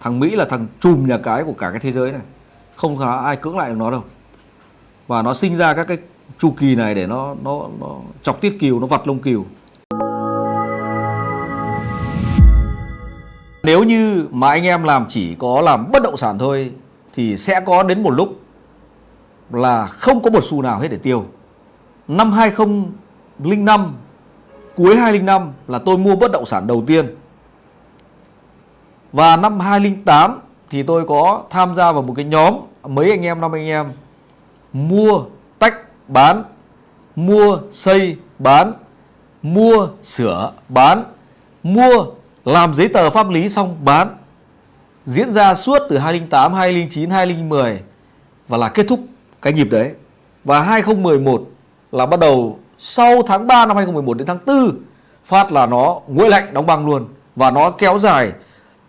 Thằng Mỹ là thằng trùm nhà cái của cả cái thế giới này, không có ai cưỡng lại được nó đâu. Và nó sinh ra các cái chu kỳ này để nó chọc tiết cừu, nó vặt lông cừu. Nếu như mà anh em làm chỉ có làm bất động sản thôi thì sẽ có đến một lúc là không có một xu nào hết để tiêu. Năm 2005, cuối 2005 là tôi mua bất động sản đầu tiên. Và năm 2008 thì tôi có tham gia vào một cái nhóm mấy anh em, 5 anh em mua tách bán, mua xây bán, mua sửa bán, mua làm giấy tờ pháp lý xong bán. Diễn ra suốt từ 2008, 2009, 2010 và là kết thúc cái nhịp đấy. Và 2011 là bắt đầu sau tháng 3 năm 2011 đến tháng 4 phát là nó nguội lạnh đóng băng luôn. Và nó kéo dài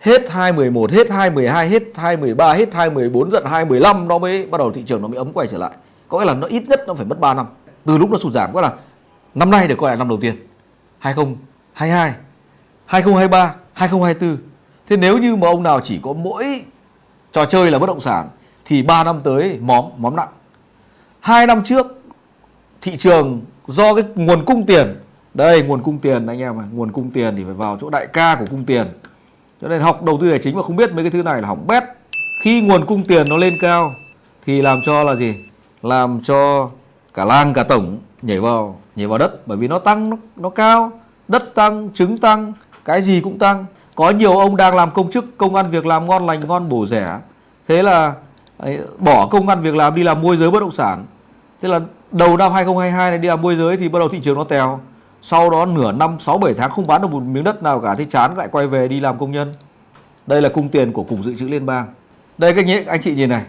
hết 2011, hết 2012, hết 2013, hết 2014, giận 2015 nó mới bắt đầu thị trường nó mới ấm quay trở lại. Có nghĩa là nó ít nhất nó phải mất 3 năm. Từ lúc nó sụt giảm, có là năm nay được coi là năm đầu tiên, 2022, 2023, 2024. Thế nếu như mà ông nào chỉ có mỗi trò chơi là bất động sản thì 3 năm tới móm nặng. 2 năm trước thị trường do cái nguồn cung tiền, đây nguồn cung tiền anh em, nguồn cung tiền thì phải vào chỗ đại ca của cung tiền. Cho nên học đầu tư tài chính mà không biết mấy cái thứ này là hỏng bét. Khi nguồn cung tiền nó lên cao thì làm cho là gì? Làm cho cả làng cả tổng nhảy vào đất, bởi vì nó tăng, nó cao, đất tăng, trứng tăng, cái gì cũng tăng. Có nhiều ông đang làm công chức, công ăn việc làm ngon lành ngon bổ rẻ, thế là bỏ công ăn việc làm đi làm môi giới bất động sản. Thế là đầu năm 2022 này đi làm môi giới thì bắt đầu thị trường nó tèo. Sau đó nửa năm 6-7 tháng không bán được một miếng đất nào cả, thì chán lại quay về đi làm công nhân. Đây là cung tiền của Cục Dự trữ Liên bang. Đây các anh chị nhìn này.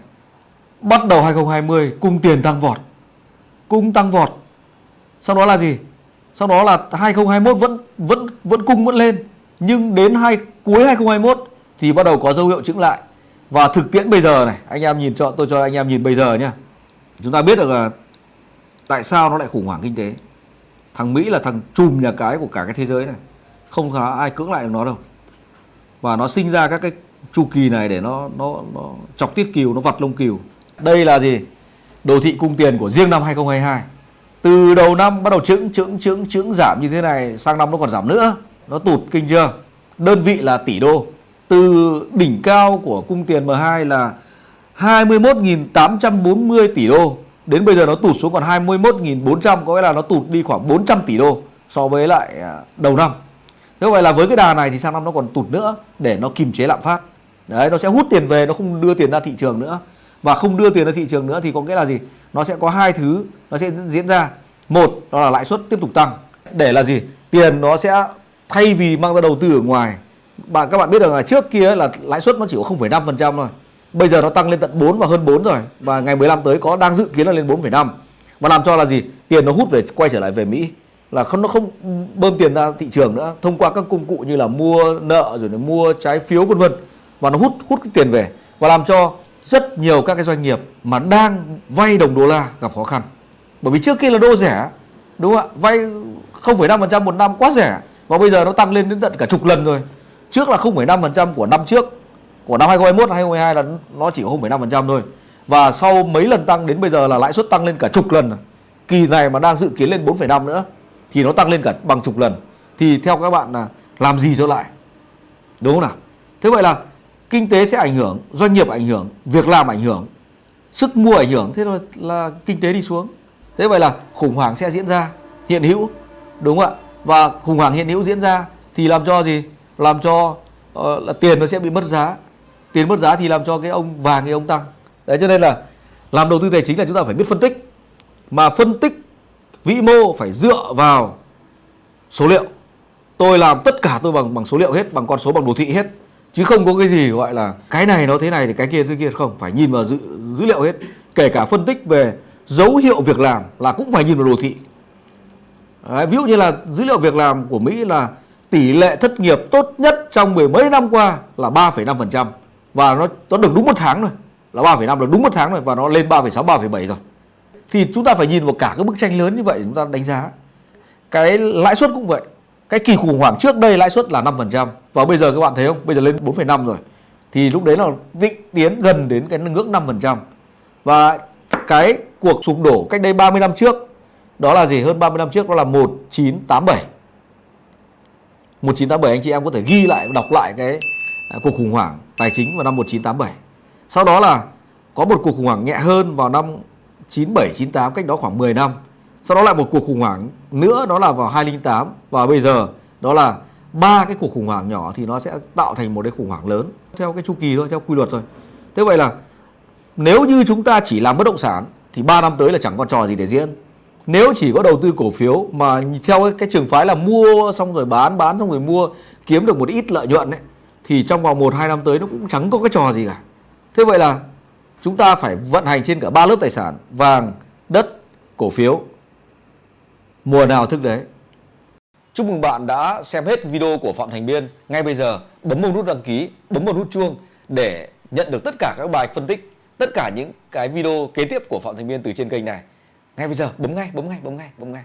Bắt đầu 2020 cung tiền tăng vọt. Cung tăng vọt. Sau đó là gì? Sau đó là 2021 vẫn cung vẫn lên. Nhưng đến cuối 2021 thì bắt đầu có dấu hiệu chững lại. Và thực tiễn bây giờ này, anh em nhìn tôi cho anh em nhìn bây giờ nhá. Chúng ta biết được là tại sao nó lại khủng hoảng kinh tế. Thằng Mỹ là thằng trùm nhà cái của cả cái thế giới này, không có ai cưỡng lại được nó đâu. Và nó sinh ra các cái chu kỳ này để nó chọc tiết cừu, nó vặt lông cừu. Đây là gì? Đồ thị cung tiền của riêng năm 2022. Từ đầu năm bắt đầu chững giảm như thế này, sang năm nó còn giảm nữa. Nó tụt kinh chưa? Đơn vị là tỷ đô. Từ đỉnh cao của cung tiền M2 là 21.840 tỷ đô. Đến bây giờ nó tụt xuống còn 21.400, có nghĩa là nó tụt đi khoảng 400 tỷ đô so với lại đầu năm. Thế vậy là với cái đà này thì sang năm nó còn tụt nữa để nó kiềm chế lạm phát. Đấy, nó sẽ hút tiền về, nó không đưa tiền ra thị trường nữa. Và không đưa tiền ra thị trường nữa thì có nghĩa là gì? Nó sẽ có hai thứ nó sẽ diễn ra. Một, đó là lãi suất tiếp tục tăng. Để là gì? Tiền nó sẽ thay vì mang ra đầu tư ở ngoài. Các bạn biết rằng là trước kia là lãi suất nó chỉ có 0,5% thôi. Bây giờ nó tăng lên tận 4 và hơn 4 rồi. Và ngày 15 tới đang dự kiến là lên 4,5. Và làm cho là gì? Tiền nó hút về, quay trở lại về Mỹ. Là nó không bơm tiền ra thị trường nữa, thông qua các công cụ như là mua nợ rồi mua trái phiếu vân vân. Và nó hút cái tiền về. Và làm cho rất nhiều các cái doanh nghiệp mà đang vay đồng đô la gặp khó khăn. Bởi vì trước kia là đô rẻ, đúng không ạ? Vay 0,5% một năm quá rẻ. Và bây giờ nó tăng lên đến tận cả chục lần rồi. Trước là 0,5% của năm trước, của năm 2021, 2022 là nó chỉ có 0,5% thôi. Và sau mấy lần tăng đến bây giờ là lãi suất tăng lên cả chục lần. Kỳ này mà đang dự kiến lên 4,5 nữa thì nó tăng lên cả bằng chục lần. Thì theo các bạn là làm gì cho lại? Đúng không nào? Thế vậy là kinh tế sẽ ảnh hưởng, doanh nghiệp ảnh hưởng, việc làm ảnh hưởng, sức mua ảnh hưởng, thế là kinh tế đi xuống. Thế vậy là khủng hoảng sẽ diễn ra hiện hữu, đúng không ạ? Và khủng hoảng hiện hữu diễn ra thì làm cho gì? Làm cho là tiền nó sẽ bị mất giá. Tiền mất giá thì làm cho cái ông vàng, cái ông tăng. Đấy, cho nên là làm đầu tư tài chính là chúng ta phải biết phân tích. Mà phân tích vĩ mô phải dựa vào số liệu. Tôi làm tất cả tôi bằng số liệu hết, bằng con số, bằng đồ thị hết. Chứ không có cái gì gọi là cái này nó thế này thì cái kia thế kia, không. Phải nhìn vào dữ liệu hết. Kể cả phân tích về dấu hiệu việc làm là cũng phải nhìn vào đồ thị. Đấy, ví dụ như là dữ liệu việc làm của Mỹ là tỷ lệ thất nghiệp tốt nhất trong mười mấy năm qua là 3,5%. Và nó được đúng một tháng rồi. Là 3,5 là đúng một tháng rồi. Và nó lên 3,6, 3,7 rồi. Thì chúng ta phải nhìn vào cả cái bức tranh lớn như vậy để chúng ta đánh giá. Cái lãi suất cũng vậy. Cái kỳ khủng hoảng trước đây lãi suất là 5%. Và bây giờ các bạn thấy không? Bây giờ lên 4,5 rồi. thì lúc đấy là định tiến gần đến cái ngưỡng 5%. Và cái cuộc sụp đổ cách đây 30 năm trước, đó là gì? Hơn 30 năm trước, đó là 1987. 1987 anh chị em có thể ghi lại, đọc lại cái cuộc khủng hoảng tài chính vào năm 1987. Sau đó là có một cuộc khủng hoảng nhẹ hơn vào năm 97, 98, cách đó khoảng 10 năm. Sau đó lại một cuộc khủng hoảng nữa, đó là vào 2008. Và bây giờ đó là 3 cái cuộc khủng hoảng nhỏ thì nó sẽ tạo thành một cái khủng hoảng lớn theo cái chu kỳ thôi, theo quy luật thôi. Thế vậy là nếu như chúng ta chỉ làm bất động sản thì 3 năm tới là chẳng còn trò gì để diễn. Nếu chỉ có đầu tư cổ phiếu mà theo cái trường phái là mua xong rồi bán, bán xong rồi mua, kiếm được một ít lợi nhuận ấy, thì trong vòng 1-2 năm tới nó cũng chẳng có cái trò gì cả. Thế vậy là chúng ta phải vận hành trên cả 3 lớp tài sản: vàng, đất, cổ phiếu. Mùa nào thức đấy. Chúc mừng bạn đã xem hết video của Phạm Thành Biên. Ngay bây giờ bấm vào nút đăng ký, bấm vào nút chuông để nhận được tất cả các bài phân tích, tất cả những cái video kế tiếp của Phạm Thành Biên từ trên kênh này. Ngay bây giờ bấm ngay, bấm ngay, bấm ngay, bấm ngay.